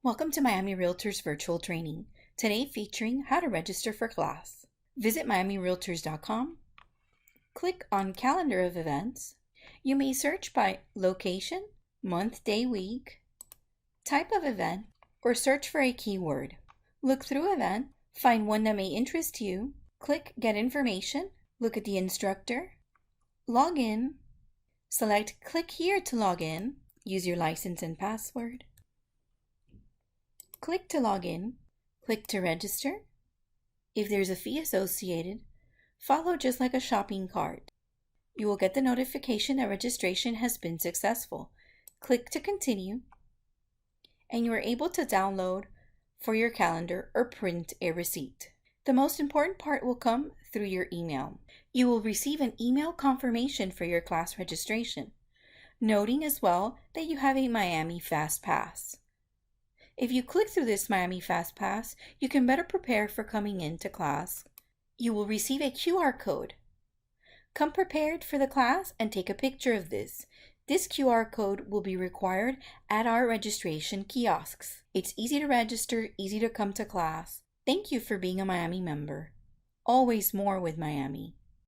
Welcome to Miami Realtors virtual training, today featuring how to register for class. Visit miamirealtors.com, click on Calendar of Events. You may search by location, month, day, week, type of event, or search for a keyword. Look through event, find one that may interest you, click Get Information, look at the instructor, log in, select Click here to log in, use your license and password. Click to log in, click to register. If there's a fee associated, follow just like a shopping cart. You will get the notification that registration has been successful. Click to continue, and you are able to download for your calendar or print a receipt. The most important part will come through your email. You will receive an email confirmation for your class registration, noting as well that you have a Miami Fast Pass. If you click through this Miami Fast Pass, you can better prepare for coming into class. You will receive a QR code. Come prepared for the class and take a picture of this. This QR code will be required at our registration kiosks. It's easy to register, easy to come to class. Thank you for being a Miami member. Always more with Miami.